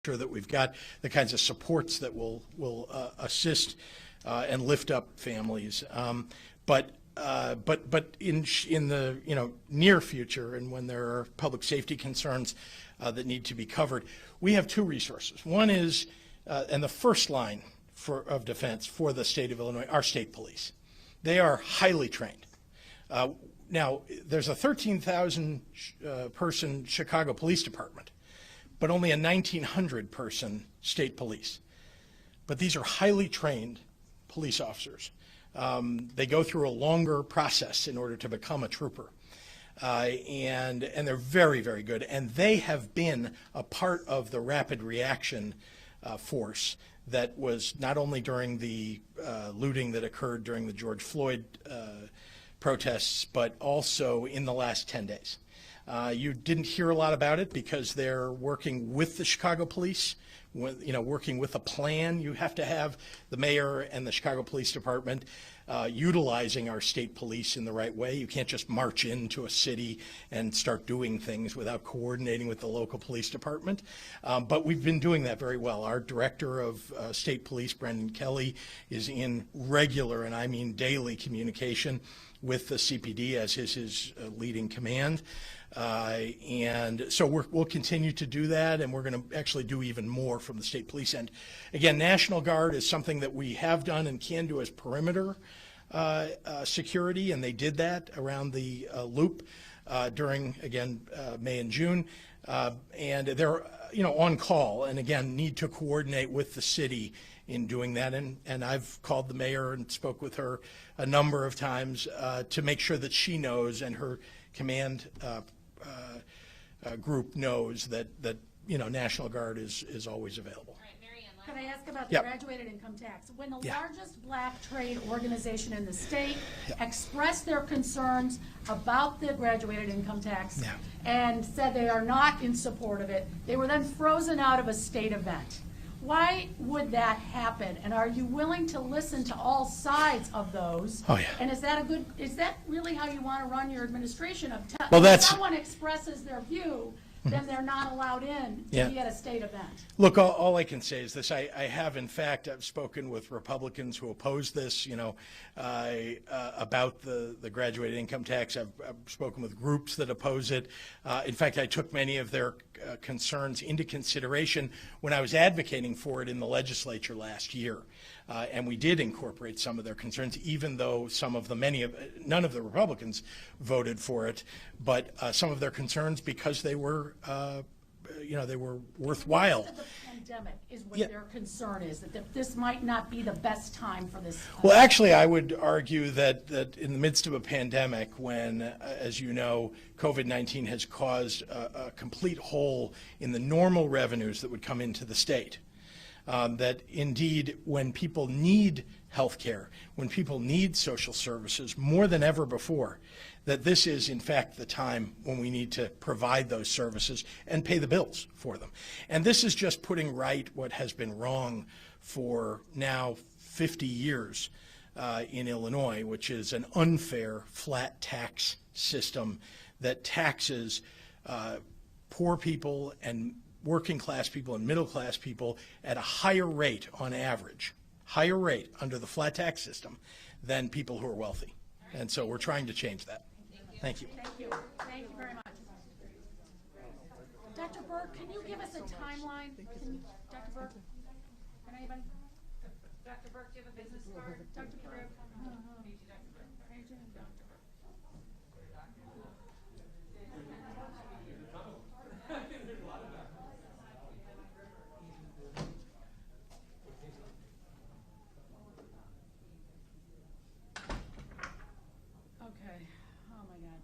sure that we've got the kinds of supports that will assist and lift up families. But in the of future, and when there are public safety concerns that need to be covered, we have two resources. One is, and the first line of defense for the state of Illinois, our state police. They are highly trained. Now, there's a 13,000 person Chicago Police Department, but only a 1,900 person state police. But these are highly trained police officers. They go through a longer process in order to become a trooper. And they're very, very good. And they have been a part of the rapid reaction force that was not only during the looting that occurred during the George Floyd protests, but also in the last 10 days. You didn't hear a lot about it because they're working with the Chicago police, working with a plan. You have to have the mayor and the Chicago Police Department utilizing our state police in the right way. You can't just march into a city and start doing things without coordinating with the local police department. But we've been doing that very well. Our director of state police, Brendan Kelly, is in regular, and I mean daily, communication with the CPD, as is his leading command. And so we'll continue to do that, and we're going to actually do even more from the state police end. Again, National Guard is something that we have done and can do as perimeter security, and they did that around the loop during, again, May and June. And they're on call, and again, need to coordinate with the city in doing that. And I've called the mayor and spoke with her a number of times to make sure that she knows and her command group knows that National Guard is always available. Can I ask about the graduated income tax? When the largest black trade organization in the state expressed their concerns about the graduated income tax and said they are not in support of it, they were then frozen out of a state event. Why would that happen? And are you willing to listen to all sides of those? Oh, yeah. And is that really how you want to run your administration? Well, someone expresses their view, then they're not allowed in to be at a state event. Look, all I can say is this. I have, in fact, I've spoken with Republicans who oppose this, about the graduated income tax. I've spoken with groups that oppose it. In fact, I took many of their concerns into consideration when I was advocating for it in the legislature last year. And we did incorporate some of their concerns, even though none of the Republicans voted for it, but some of their concerns, because they were, they were worthwhile. The pandemic is what their concern is, that this might not be the best time for this. Well, actually, I would argue that in the midst of a pandemic, when, as you know, COVID-19 has caused a complete hole in the normal revenues that would come into the state, that indeed, when people need health care, when people need social services more than ever before, that this is, in fact, the time when we need to provide those services and pay the bills for them. And this is just putting right what has been wrong for now 50 years in Illinois, which is an unfair flat tax system that taxes poor people and working class people and middle class people at a higher rate on average, higher rate under the flat tax system than people who are wealthy. And so we're trying to change that. Thank you. Thank you. Thank you very much. Dr. Burke, can you give us a timeline? Dr. Burke? Can anybody? Dr. Burke, do you have a business card? Dr. Burke? Okay. Oh my God.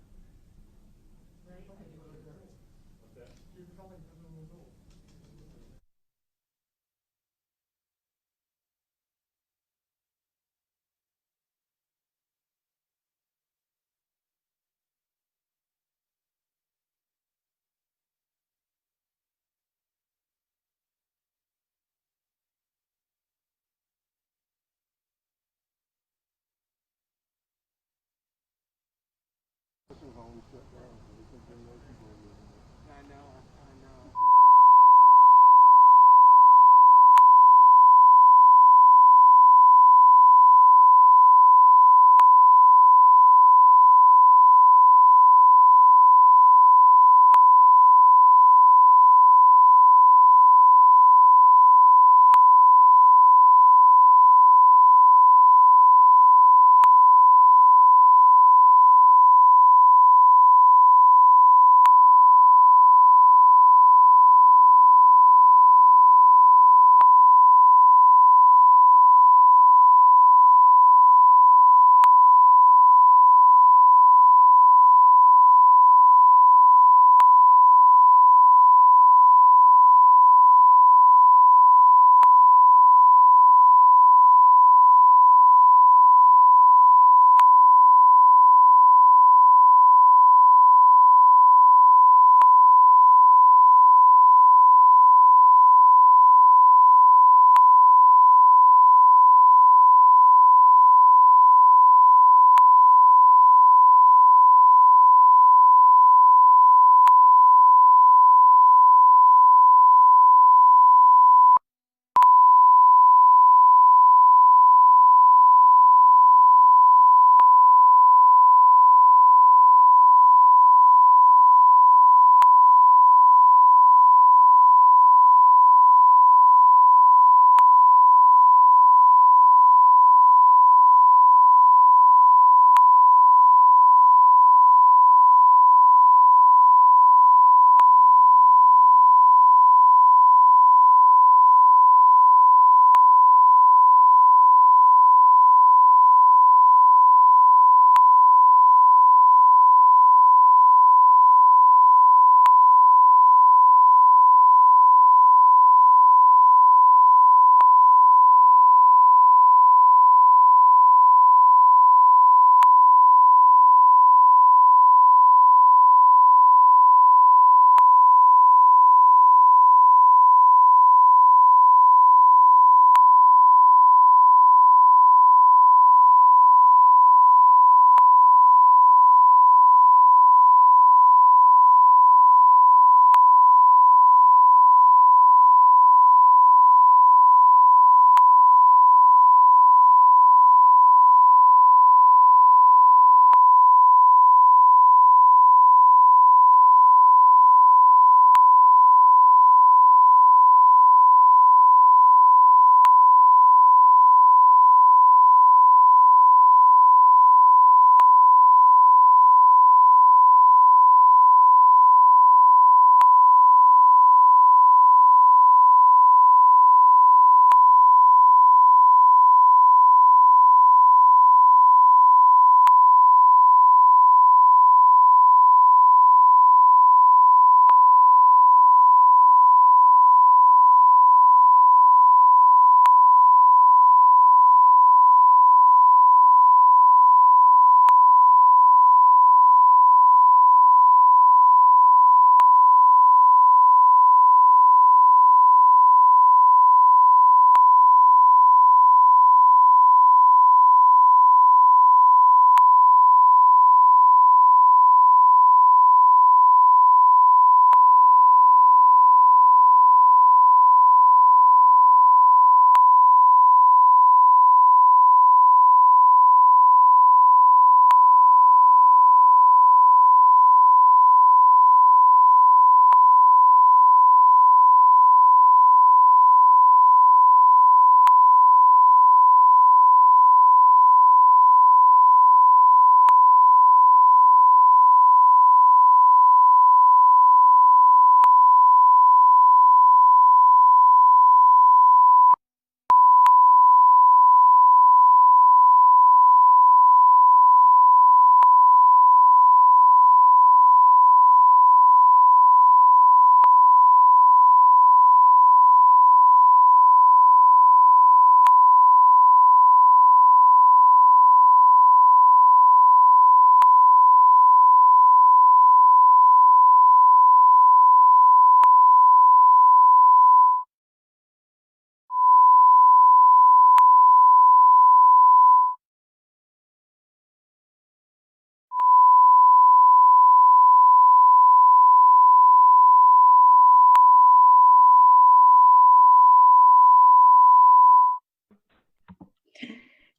I know.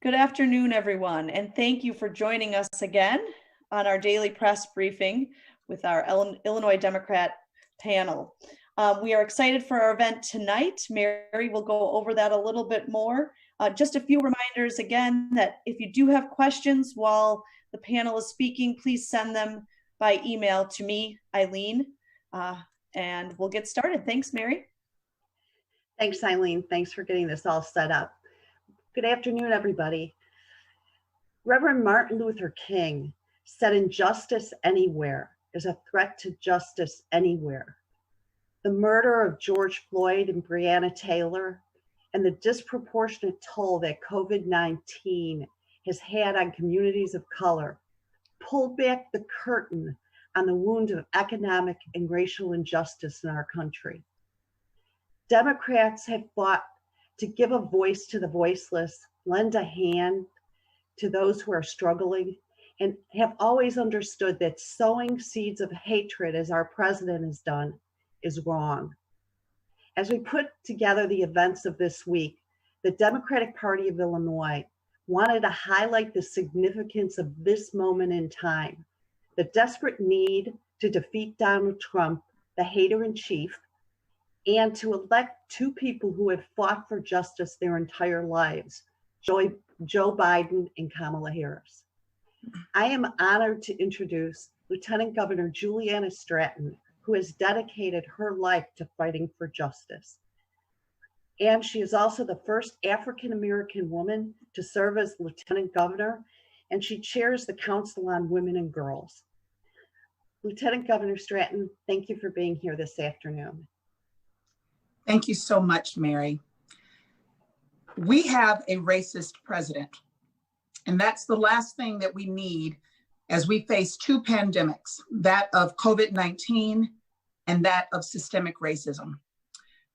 Good afternoon, everyone, and thank you for joining us again on our daily press briefing with our Illinois Democrat panel. We are excited for our event tonight. Mary will go over that a little bit more. Just a few reminders again that if you do have questions while the panel is speaking, please send them by email to me, Eileen, and we'll get started. Thanks, Mary. Thanks, Eileen. Thanks for getting this all set up. Good afternoon, everybody. Reverend Martin Luther King said injustice anywhere is a threat to justice anywhere. The murder of George Floyd and Breonna Taylor and the disproportionate toll that COVID-19 has had on communities of color pulled back the curtain on the wound of economic and racial injustice in our country. Democrats have fought to give a voice to the voiceless, lend a hand to those who are struggling, and have always understood that sowing seeds of hatred, as our president has done, is wrong. As we put together the events of this week, the Democratic Party of Illinois wanted to highlight the significance of this moment in time, the desperate need to defeat Donald Trump, the hater-in-chief, and to elect two people who have fought for justice their entire lives, Joe Biden and Kamala Harris. I am honored to introduce Lieutenant Governor Juliana Stratton, who has dedicated her life to fighting for justice. And she is also the first African-American woman to serve as Lieutenant Governor, and she chairs the Council on Women and Girls. Lieutenant Governor Stratton, thank you for being here this afternoon. Thank you so much, Mary. We have a racist president, and that's the last thing that we need as we face two pandemics, that of COVID-19 and that of systemic racism.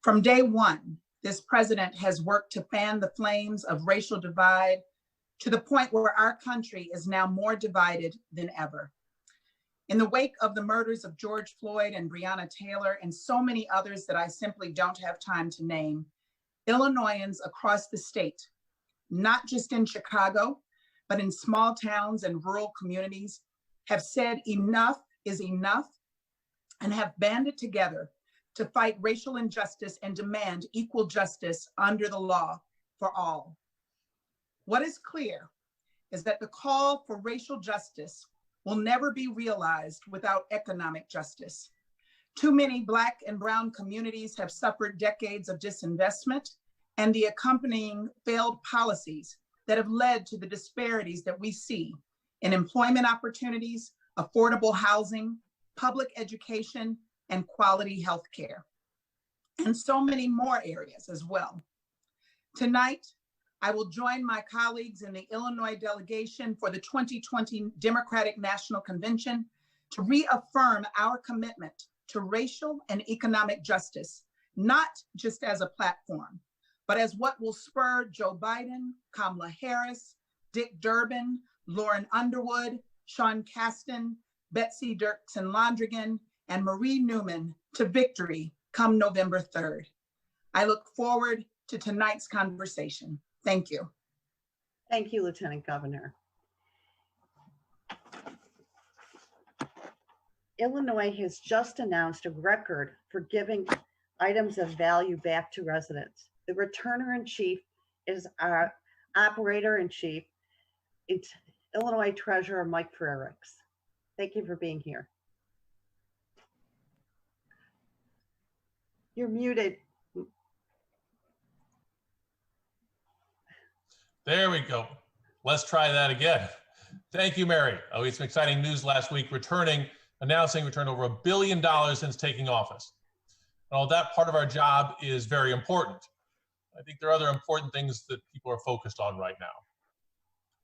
From day one, this president has worked to fan the flames of racial divide to the point where our country is now more divided than ever. In the wake of the murders of George Floyd and Breonna Taylor and so many others that I simply don't have time to name, Illinoisans across the state, not just in Chicago, but in small towns and rural communities, have said enough is enough and have banded together to fight racial injustice and demand equal justice under the law for all. What is clear is that the call for racial justice will never be realized without economic justice. Too many Black and brown communities have suffered decades of disinvestment and the accompanying failed policies that have led to the disparities that we see in employment opportunities, affordable housing, public education, and quality health care, and so many more areas as well. Tonight, I will join my colleagues in the Illinois delegation for the 2020 Democratic National Convention to reaffirm our commitment to racial and economic justice, not just as a platform, but as what will spur Joe Biden, Kamala Harris, Dick Durbin, Lauren Underwood, Sean Casten, Betsy Dirksen-Londrigan, and Marie Newman to victory come November 3rd. I look forward to tonight's conversation. Thank you. Thank you, Lieutenant Governor. Illinois has just announced a record for giving items of value back to residents. The returner-in-chief is our operator-in-chief, it's Illinois Treasurer Mike Frerichs. Thank you for being here. You're muted. There we go. Let's try that again. Thank you, Mary. We had some exciting news last week, announcing returned over $1 billion since taking office. And all that part of our job is very important. I think there are other important things that people are focused on right now.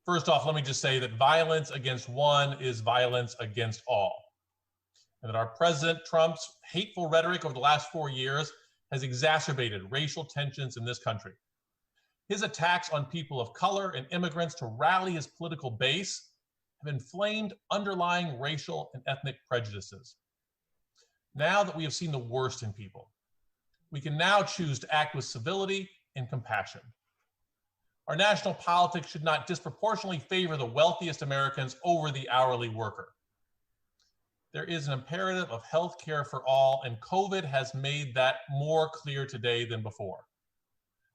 First off, let me just say that violence against one is violence against all. And that our President Trump's hateful rhetoric over the last 4 years has exacerbated racial tensions in this country. His attacks on people of color and immigrants to rally his political base have inflamed underlying racial and ethnic prejudices. Now that we have seen the worst in people, we can now choose to act with civility and compassion. Our national politics should not disproportionately favor the wealthiest Americans over the hourly worker. There is an imperative of health care for all, and COVID has made that more clear today than before.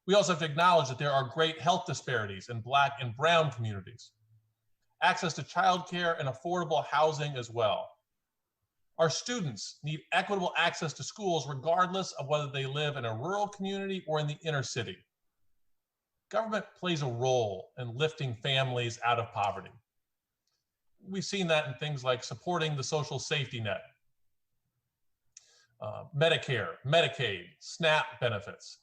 We also have to acknowledge that there are great health disparities in Black and brown communities. Access to childcare and affordable housing as well. Our students need equitable access to schools regardless of whether they live in a rural community or in the inner city. Government plays a role in lifting families out of poverty. We've seen that in things like supporting the social safety net, Medicare, Medicaid, SNAP benefits.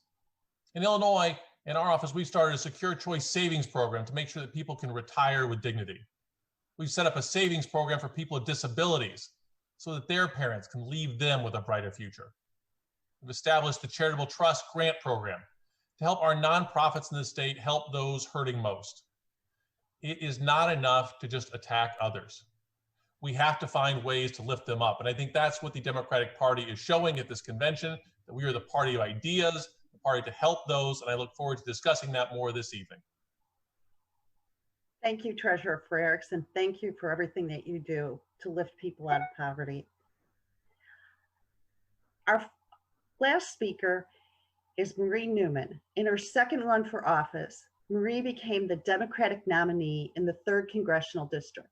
In Illinois, in our office, we started a secure choice savings program to make sure that people can retire with dignity. We've set up a savings program for people with disabilities so that their parents can leave them with a brighter future. We've established the Charitable Trust Grant Program to help our nonprofits in the state help those hurting most. It is not enough to just attack others. We have to find ways to lift them up. And I think that's what the Democratic Party is showing at this convention, that we are the party of ideas, the party to help those, and I look forward to discussing that more this evening. Thank you, Treasurer Frerichs, and thank you for everything that you do to lift people out of poverty. Our last speaker is Marie Newman. In her second run for office, Marie became the Democratic nominee in the 3rd Congressional District.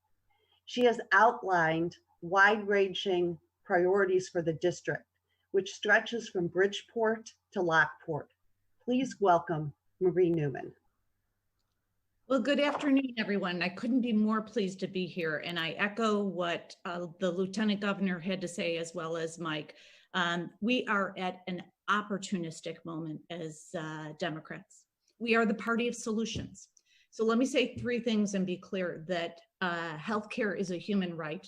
She has outlined wide-ranging priorities for the district, which stretches from Bridgeport to Lockport. Please welcome Marie Newman. Well, good afternoon, everyone. I couldn't be more pleased to be here, and I echo what the Lieutenant Governor had to say, as well as Mike. We are at an opportunistic moment as Democrats. We are the party of solutions. So let me say 3 things and be clear that healthcare is a human right,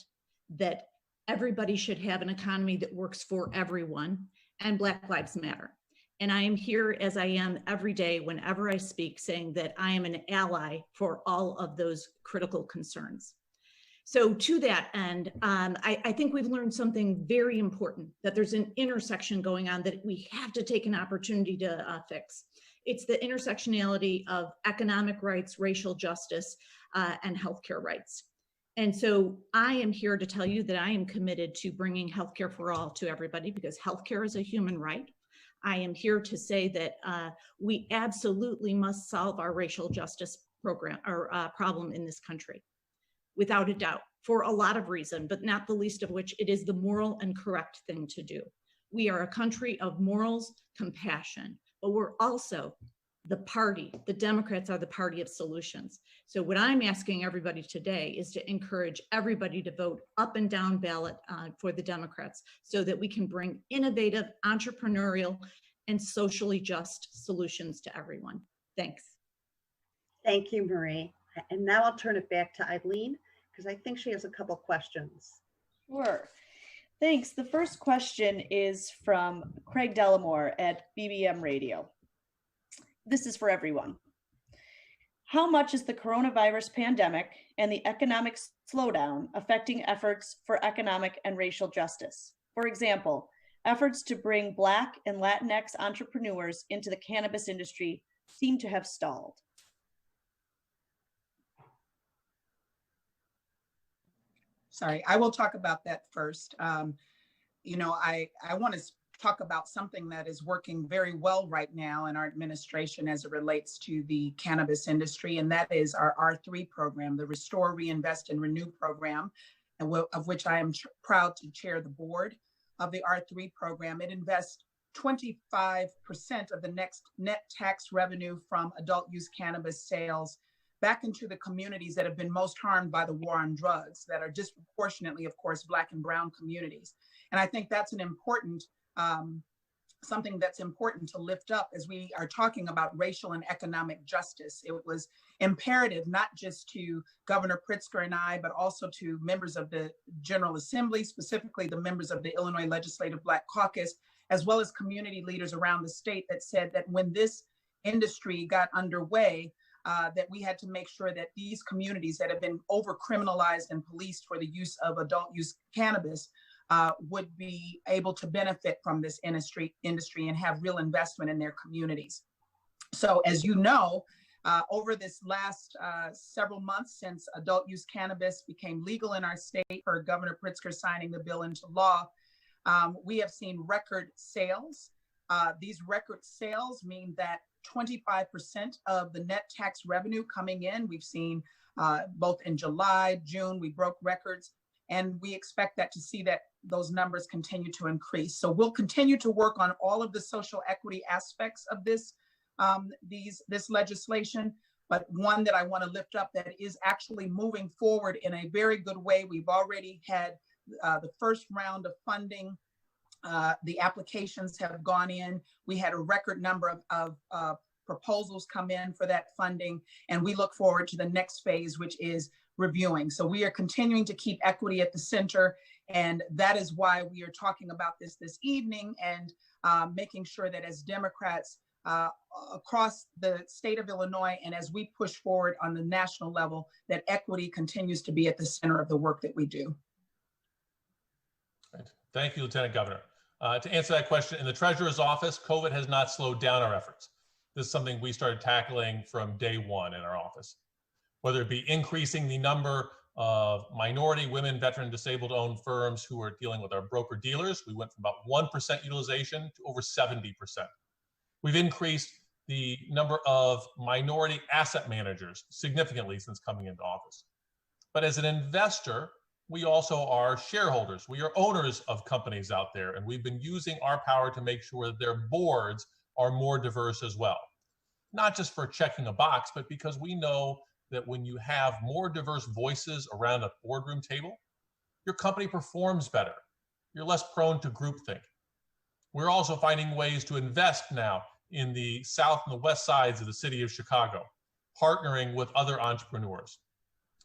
that everybody should have an economy that works for everyone, and Black Lives Matter. And I am here, as I am every day, whenever I speak, saying that I am an ally for all of those critical concerns. So to that end, I think we've learned something very important, that there's an intersection going on that we have to take an opportunity to fix. It's the intersectionality of economic rights, racial justice, and healthcare rights. And so I am here to tell you that I am committed to bringing healthcare for all to everybody, because healthcare is a human right. I am here to say that we absolutely must solve our racial justice problem in this country, without a doubt, for a lot of reasons, but not the least of which it is the moral and correct thing to do. We are a country of morals, compassion, but we're also the Democrats are the party of solutions. So what I'm asking everybody today is to encourage everybody to vote up and down ballot for the Democrats, so that we can bring innovative, entrepreneurial, and socially just solutions to everyone. Thanks. Thank you, Marie. And now I'll turn it back to Eileen, because I think she has a couple questions. Sure. Thanks. The first question is from Craig Delamore at BBM Radio. This is for everyone. How much is the coronavirus pandemic and the economic slowdown affecting efforts for economic and racial justice? For example, efforts to bring Black and Latinx entrepreneurs into the cannabis industry seem to have stalled. Sorry, I will talk about that first. I want to talk about something that is working very well right now in our administration as it relates to the cannabis industry, and that is our R3 program, the Restore, Reinvest, and Renew program, of which I am proud to chair the board of the R3 program. It invests 25% of the next net tax revenue from adult use cannabis sales back into the communities that have been most harmed by the war on drugs, that are disproportionately, of course, Black and brown communities. And I think that's an important something that's important to lift up as we are talking about racial and economic justice. It was imperative not just to Governor Pritzker and I, but also to members of the General Assembly, specifically the members of the Illinois Legislative Black Caucus, as well as community leaders around the state, that said that when this industry got underway, that we had to make sure that these communities that have been over-criminalized and policed for the use of adult use cannabis would be able to benefit from this industry and have real investment in their communities. So as you know, Over this last several months since adult use cannabis became legal in our state per Governor Pritzker signing the bill into law, we have seen record sales. These record sales mean that 25% of the net tax revenue coming in, we've seen both in July, June, we broke records, and we expect that to see that those numbers continue to increase. So we'll continue to work on all of the social equity aspects of this legislation, but one that I want to lift up that is actually moving forward in a very good way. We've already had the first round of funding. The applications have gone in. We had a record number of proposals come in for that funding, and we look forward to the next phase, which is reviewing. So we are continuing to keep equity at the center, and that is why we are talking about this evening and making sure that as Democrats across the state of Illinois, and as we push forward on the national level, that equity continues to be at the center of the work that we do. Right. Thank you, Lieutenant Governor. To answer that question, in the Treasurer's office, COVID has not slowed down our efforts. This is something we started tackling from day one in our office. Whether it be increasing the number of minority, women, veteran, disabled-owned firms who are dealing with our broker-dealers, we went from about 1% utilization to over 70%. We've increased the number of minority asset managers significantly since coming into office. But as an investor, we also are shareholders. We are owners of companies out there, and we've been using our power to make sure that their boards are more diverse as well. Not just for checking a box, but because we know that when you have more diverse voices around a boardroom table, your company performs better. You're less prone to groupthink. We're also finding ways to invest now in the south and the west sides of the city of Chicago, partnering with other entrepreneurs.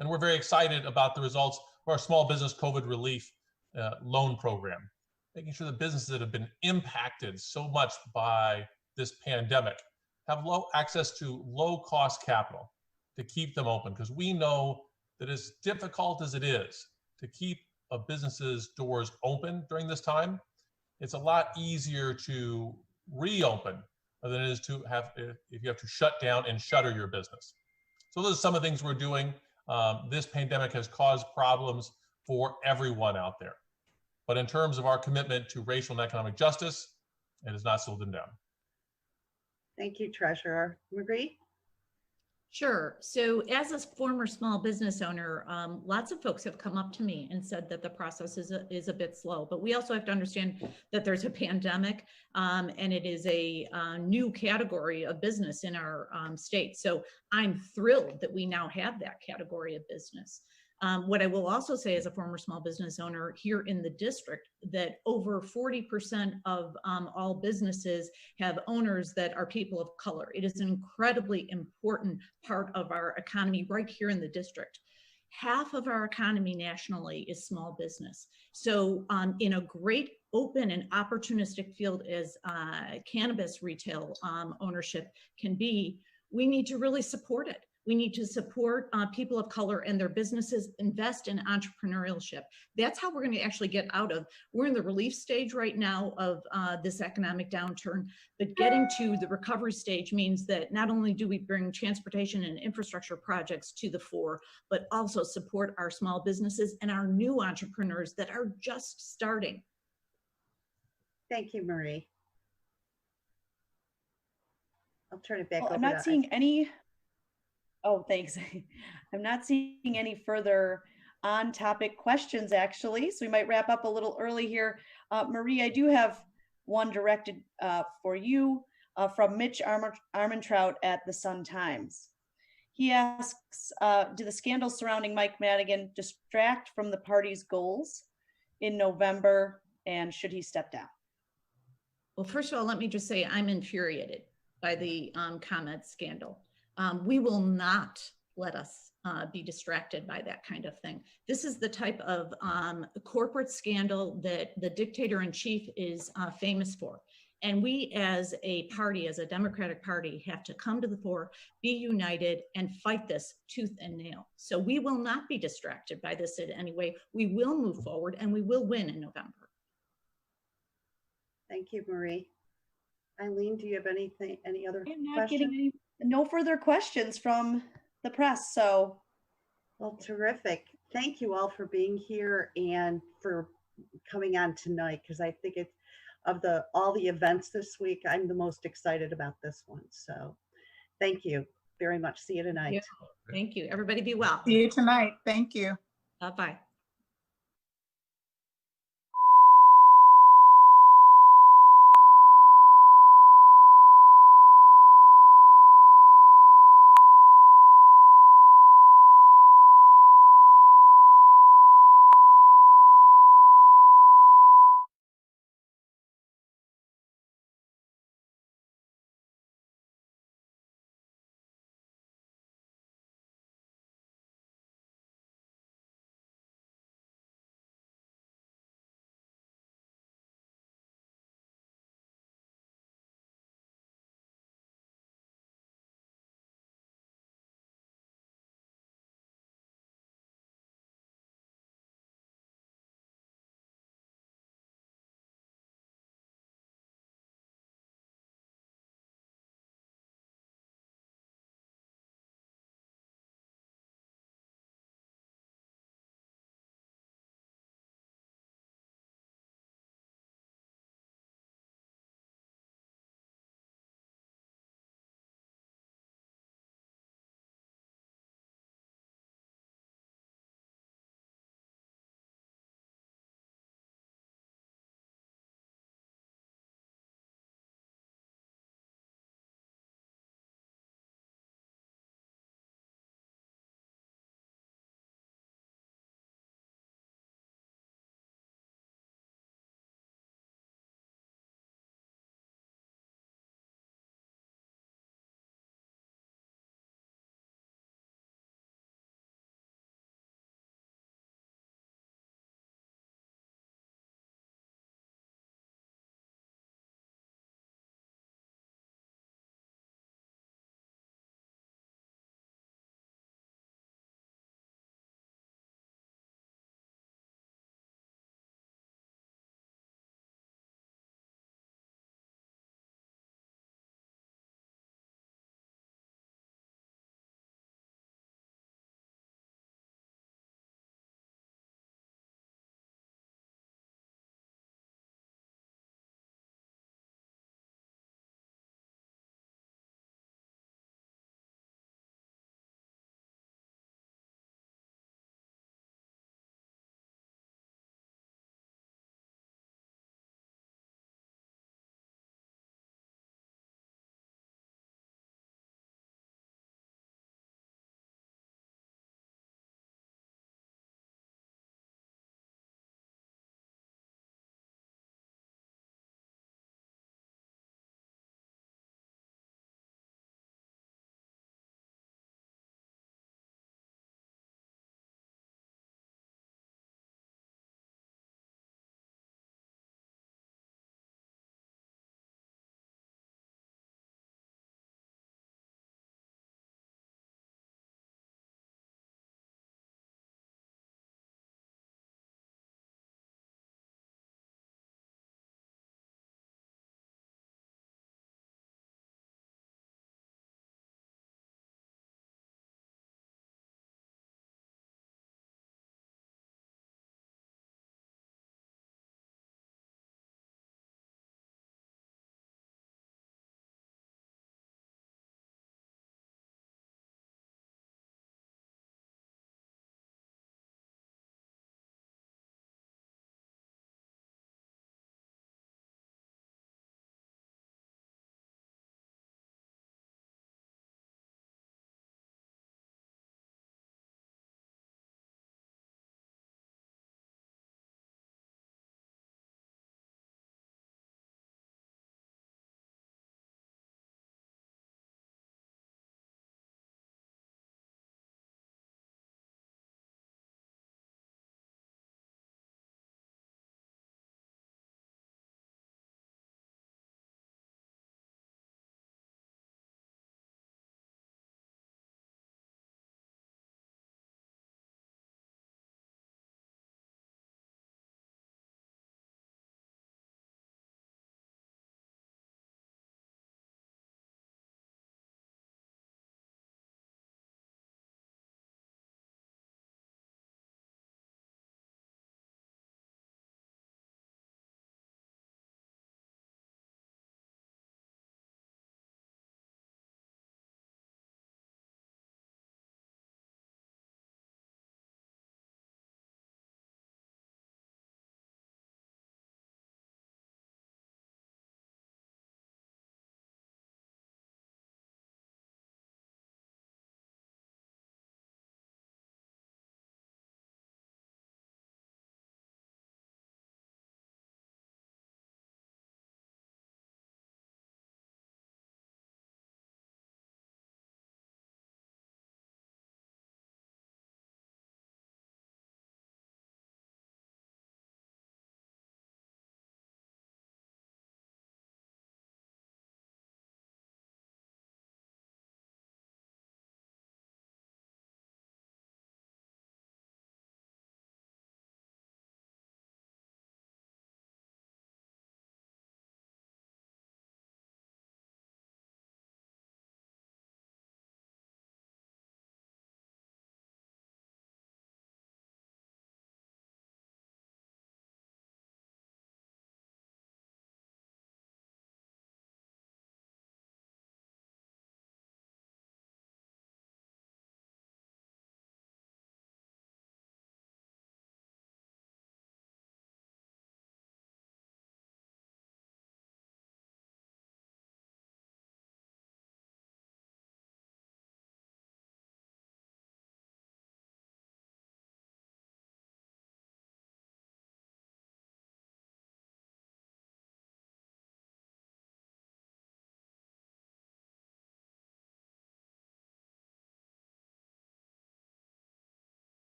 And we're very excited about the results of our small business COVID relief loan program, making sure the businesses that have been impacted so much by this pandemic have access to low-cost capital to keep them open, because we know that as difficult as it is to keep a business's doors open during this time, it's a lot easier to reopen than it is to have if you have to shut down and shutter your business. So those are some of the things we're doing. This pandemic has caused problems for everyone out there. But in terms of our commitment to racial and economic justice, it has not slowed them down. Thank you, Treasurer. Marie? Sure. So as a former small business owner, lots of folks have come up to me and said that the process is a bit slow, but we also have to understand that there's a pandemic and it is a new category of business in our state. So I'm thrilled that we now have that category of business. What I will also say as a former small business owner here in the district, that over 40% of all businesses have owners that are people of color. It is an incredibly important part of our economy right here in the district. Half of our economy nationally is small business. So in a great open and opportunistic field as cannabis retail ownership can be, we need to really support it. We need to support people of color and their businesses, invest in entrepreneurship. That's how we're going to actually get out of, we're in the relief stage right now of this economic downturn, but getting to the recovery stage means that not only do we bring transportation and infrastructure projects to the fore, but also support our small businesses and our new entrepreneurs that are just starting. Thank you, Marie. I'll turn it back over I'm not to seeing any. Oh, thanks. I'm not seeing any further on-topic questions, actually, so we might wrap up a little early here. Marie, I do have one directed for you from Mitch Armentrout at the Sun-Times. He asks, do the scandals surrounding Mike Madigan distract from the party's goals in November, and should he step down? Well, first of all, let me just say I'm infuriated by the ComEd scandal. We will not let us be distracted by that kind of thing. This is the type of corporate scandal that the dictator-in-chief is famous for. And we as a party, as a Democratic Party, have to come to the fore, be united, and fight this tooth and nail. So we will not be distracted by this in any way. We will move forward and we will win in November. Thank you, Marie. Eileen, do you have anything, any other I'm not questions? getting no further questions from the press, so Well, terrific. Thank you all for being here and for coming on tonight, because I think it's of all the events this week, I'm the most excited about this one. So thank you very much. See you tonight. Thank you. Everybody be well. See you tonight. Thank you. Bye-bye.